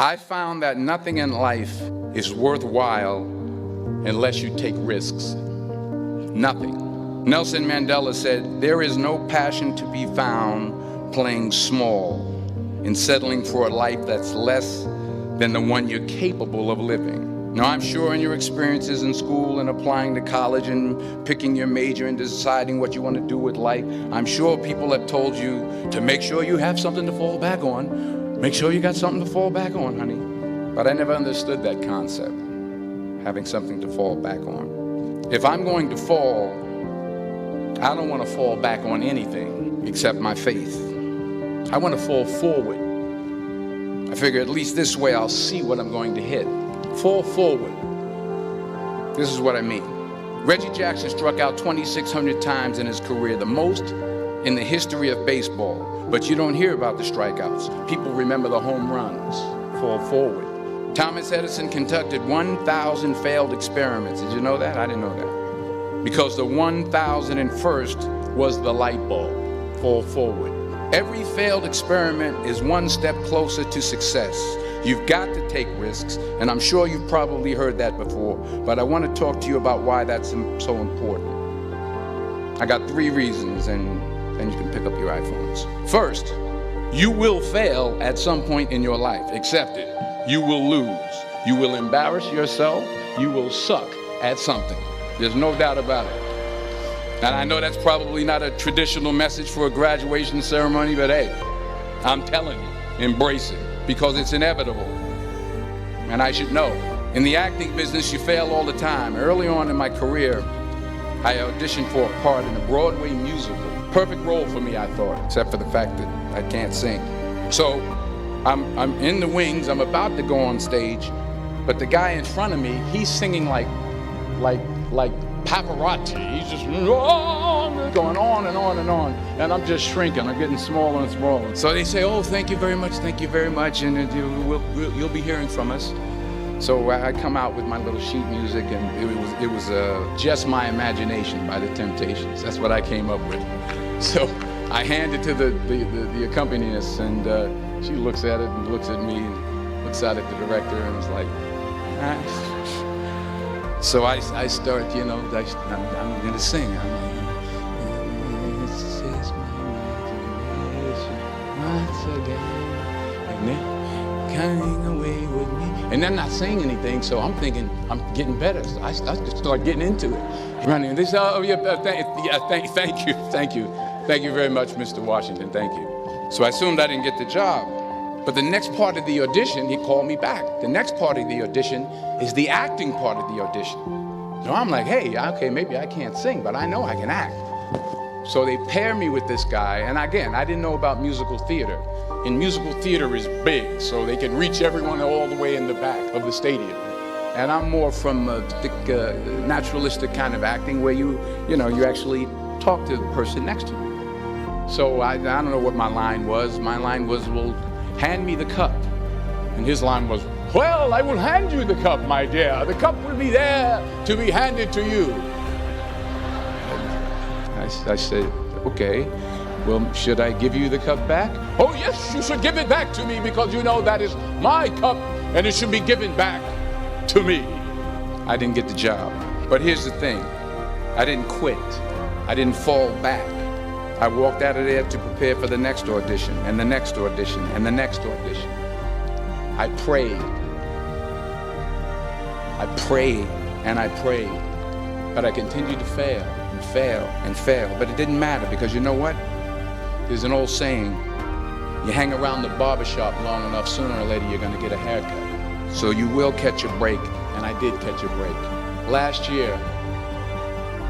I found that nothing in life is worthwhile unless you take risks. Nothing. Nelson Mandela said, "There is no passion to be found playing small and settling for a life that's less than the one you're capable of living." Now, I'm sure in your experiences in school and applying to college and picking your major and deciding what you want to do with life, I'm sure people have told you to make sure you have something to fall back on. Make sure you got something to fall back on, honey. But I never understood that concept, having something to fall back on. If I'm going to fall, I don't want to fall back on anything except my faith. I want to fall forward. I figure at least this way I'll see what I'm going to hit. Fall forward. This is what I mean. Reggie Jackson struck out 2,600 times in his career, the most in the history of baseball. But you don't hear about the strikeouts. People remember the home runs. Fall forward. Thomas Edison conducted 1,000 failed experiments. Did you know that? I didn't know that. Because the 1,001st was the light bulb. Fall forward. Every failed experiment is one step closer to success. You've got to take risks, and I'm sure you've probably heard that before, but I want to talk to you about why that's so important. I got 3 reasons, and then you can pick up your iPhones. First, you will fail at some point in your life. Accept it. You will lose. You will embarrass yourself. You will suck at something. There's no doubt about it. And I know that's probably not a traditional message for a graduation ceremony, but hey, I'm telling you, embrace it, because it's inevitable. And I should know. In the acting business, you fail all the time. Early on in my career, I auditioned for a part in a Broadway musical. Perfect role for me, I thought, except for the fact that I can't sing. So I'm in the wings, I'm about to go on stage, but the guy in front of me, he's singing like Pavarotti. He's just going on and on and on, and I'm just shrinking. I'm getting smaller and smaller. So they say, "Oh, thank you very much, and you'll be hearing from us." So I come out with my little sheet music, and it was Just My Imagination by The Temptations. That's what I came up with. So I hand it to the accompanist, and she looks at it and looks at me and looks out at the director and was like, So I start, I'm going to sing. I'm like, it's just my imagination once again, and they're coming away with me. And I'm not saying anything, so I'm thinking I'm getting better. So I just start getting into it. Running. They say, "Oh, yeah, thank you very much, Mr. Washington, thank you." So I assumed I didn't get the job. But the next part of the audition, he called me back. The next part of the audition is the acting part of the audition. So I'm like, hey, okay, maybe I can't sing, but I know I can act. So they pair me with this guy, and again, I didn't know about musical theater. And musical theater is big, so they can reach everyone all the way in the back of the stadium. And I'm more from a naturalistic kind of acting where you actually talk to the person next to you. So I don't know what my line was. My line was, well, hand me the cup. And his line was, well, I will hand you the cup, my dear. The cup will be there to be handed to you. And I said, okay, well, should I give you the cup back? Oh, yes, you should give it back to me, because you know that is my cup and it should be given back to me. I didn't get the job. But here's the thing. I didn't quit. I didn't fall back. I walked out of there to prepare for the next audition, and the next audition, and the next audition. I prayed. I prayed, and I prayed. But I continued to fail, and fail, and fail. But it didn't matter, because you know what? There's an old saying, you hang around the barbershop long enough, sooner or later you're going to get a haircut. So you will catch a break, and I did catch a break. Last year,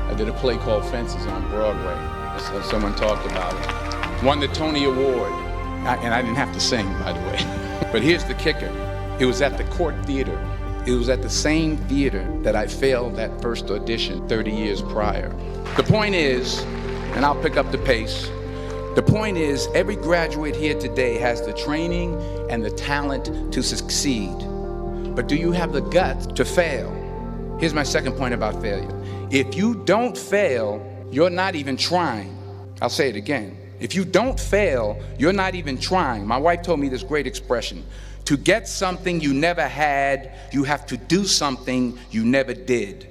I did a play called Fences on Broadway. So someone talked about it. Won the Tony Award. And I didn't have to sing, by the way. But here's the kicker. It was at the Court Theater. It was at the same theater that I failed that first audition 30 years prior. The point is, and I'll pick up the pace, the point is, every graduate here today has the training and the talent to succeed. But do you have the guts to fail? Here's my second point about failure. If you don't fail, you're not even trying. I'll say it again. If you don't fail, you're not even trying. My wife told me this great expression. To get something you never had, you have to do something you never did.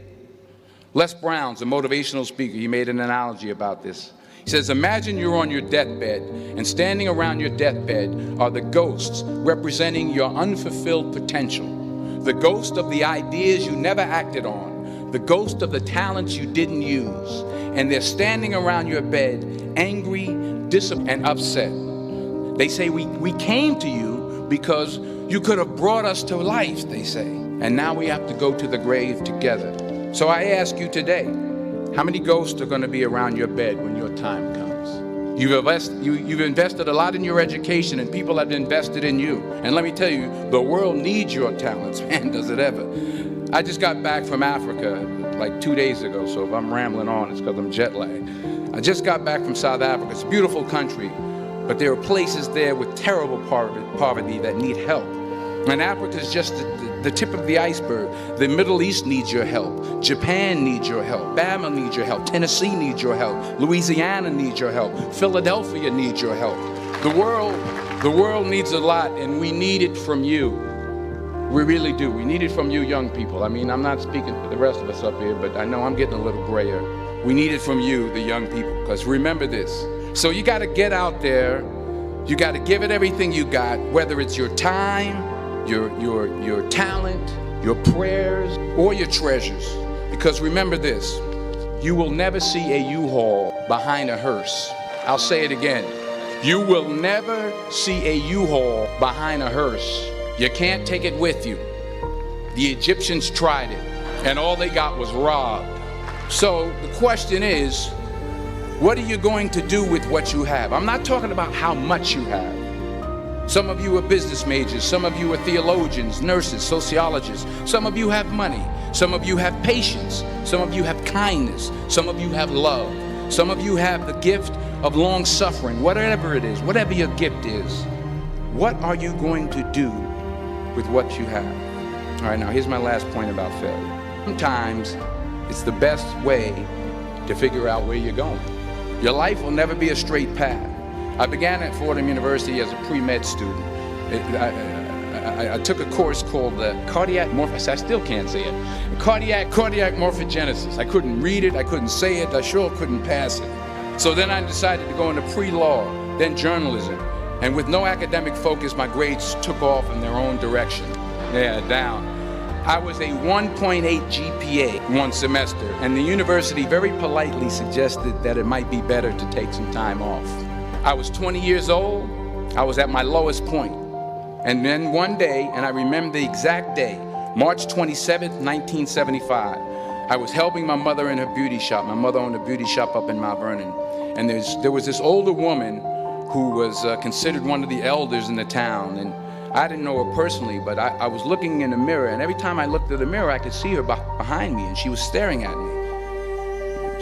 Les Brown's a motivational speaker. He made an analogy about this. He says, imagine you're on your deathbed, and standing around your deathbed are the ghosts representing your unfulfilled potential. The ghost of the ideas you never acted on. The ghost of the talents you didn't use. And they're standing around your bed, angry, disappointed, and upset. They say, we came to you because you could have brought us to life, they say. And now we have to go to the grave together. So I ask you today, how many ghosts are going to be around your bed when your time comes? You've invested a lot in your education, and people have invested in you. And let me tell you, the world needs your talents, man, does it ever. I just got back from Africa like 2 days ago, so if I'm rambling on, it's because I'm jet lagged. I just got back from South Africa. It's a beautiful country, but there are places there with terrible poverty that need help. And Africa is just the tip of the iceberg. The Middle East needs your help. Japan needs your help. Bama needs your help. Tennessee needs your help. Louisiana needs your help. Philadelphia needs your help. The world needs a lot, and we need it from you. We really do. We need it from you young people. I mean, I'm not speaking for the rest of us up here, but I know I'm getting a little grayer. We need it from you, the young people, because remember this. So you got to get out there. You got to give it everything you got, whether it's your time, your talent, your prayers, or your treasures. Because remember this, you will never see a U-Haul behind a hearse. I'll say it again. You will never see a U-Haul behind a hearse. You can't take it with you. The Egyptians tried it, and all they got was robbed. So the question is, what are you going to do with what you have? I'm not talking about how much you have. Some of you are business majors. Some of you are theologians, nurses, sociologists. Some of you have money. Some of you have patience. Some of you have kindness. Some of you have love. Some of you have the gift of long suffering. Whatever it is, whatever your gift is, what are you going to do with what you have? All right, now here's my last point about failure. Sometimes it's the best way to figure out where you're going. Your life will never be a straight path. I began at Fordham University as a pre-med student. I took a course called cardiac morphogenesis. I couldn't read it, I couldn't say it, I sure couldn't pass it. So then I decided to go into pre-law, then journalism. And with no academic focus, my grades took off in their own direction. Yeah, down. I was a 1.8 GPA one semester, and the university very politely suggested that it might be better to take some time off. I was 20 years old. I was at my lowest point. And then one day, and I remember the exact day, March 27th, 1975, I was helping my mother in her beauty shop. My mother owned a beauty shop up in Mount Vernon. And there was this older woman who was considered one of the elders in the town. And I didn't know her personally, but I was looking in the mirror, and every time I looked at the mirror, I could see her behind me, and she was staring at me.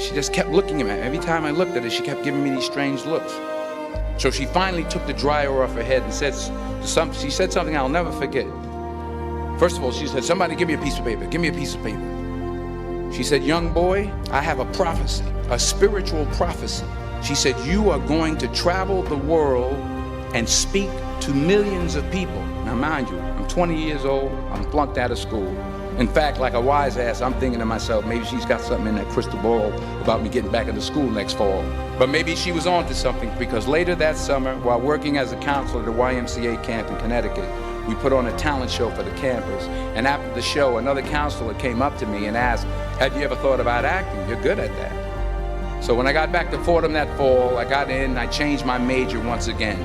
She just kept looking at me. Every time I looked at her, she kept giving me these strange looks. So she finally took the dryer off her head and she said something I'll never forget. First of all, she said, "Somebody give me a piece of paper. Give me a piece of paper." She said, "Young boy, I have a prophecy, a spiritual prophecy." She said, "You are going to travel the world and speak to millions of people." Now, mind you, I'm 20 years old. I'm flunked out of school. In fact, like a wise ass, I'm thinking to myself, maybe she's got something in that crystal ball about me getting back into school next fall. But maybe she was on to something, because later that summer, while working as a counselor at a YMCA camp in Connecticut, we put on a talent show for the campers. And after the show, another counselor came up to me and asked, "Have you ever thought about acting? You're good at that." So when I got back to Fordham that fall, I got in and I changed my major once again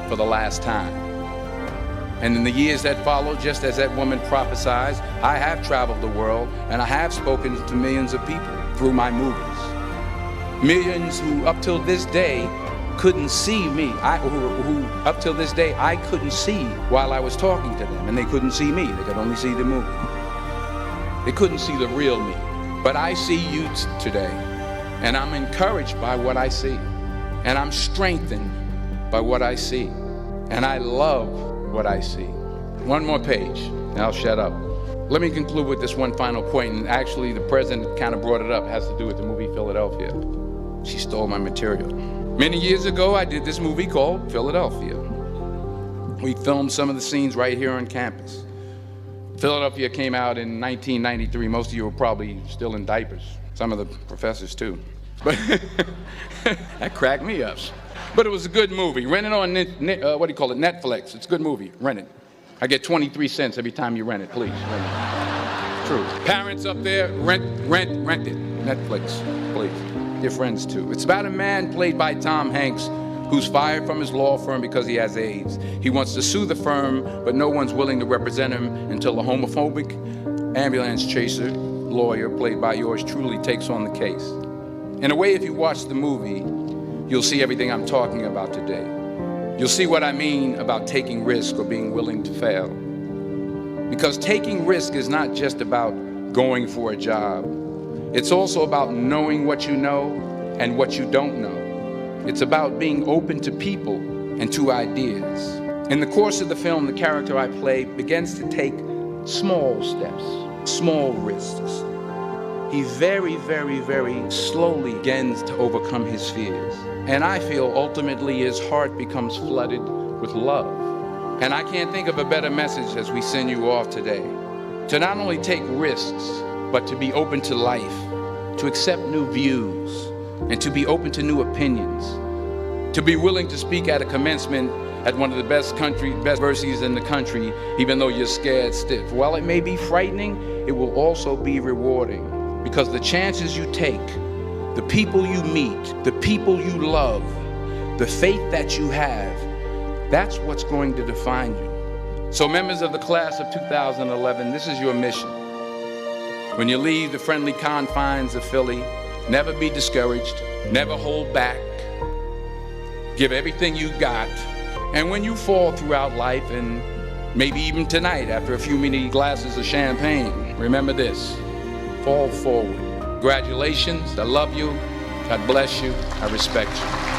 for the last time. And in the years that followed, just as that woman prophesied, I have traveled the world and I have spoken to millions of people through my movies. Millions who up till this day couldn't see me, who up till this day I couldn't see while I was talking to them, and they couldn't see me, they could only see the movie. They couldn't see the real me. But I see you today, and I'm encouraged by what I see, and I'm strengthened by what I see, and I love what I see. One more page, and I'll shut up. Let me conclude with this one final point, and actually the president kind of brought it up. It has to do with the movie Philadelphia. She stole my material. Many years ago, I did this movie called Philadelphia. We filmed some of the scenes right here on campus. Philadelphia came out in 1993. Most of you were probably still in diapers. Some of the professors too. But that cracked me up. But it was a good movie. Rent it on, Netflix. It's a good movie. Rent it. I get 23 cents every time you rent it. Please, rent it. True. Parents up there, rent it. Netflix, please. Your friends too. It's about a man played by Tom Hanks who's fired from his law firm because he has AIDS. He wants to sue the firm, but no one's willing to represent him until a homophobic ambulance chaser lawyer, played by yours truly, takes on the case. In a way, if you watch the movie, you'll see everything I'm talking about today. You'll see what I mean about taking risk or being willing to fail. Because taking risk is not just about going for a job. It's also about knowing what you know and what you don't know. It's about being open to people and to ideas. In the course of the film, the character I play begins to take small steps, small risks. He very, very, very slowly begins to overcome his fears. And I feel ultimately his heart becomes flooded with love. And I can't think of a better message as we send you off today. To not only take risks, but to be open to life, to accept new views, and to be open to new opinions, to be willing to speak at a commencement at one of the best universities in the country, even though you're scared stiff. While it may be frightening, it will also be rewarding, because the chances you take, the people you meet, the people you love, the faith that you have, that's what's going to define you. So members of the class of 2011, this is your mission. When you leave the friendly confines of Philly, never be discouraged, never hold back, give everything you got. And when you fall throughout life, and maybe even tonight after a few many glasses of champagne, remember this: fall forward. Congratulations, I love you, God bless you, I respect you.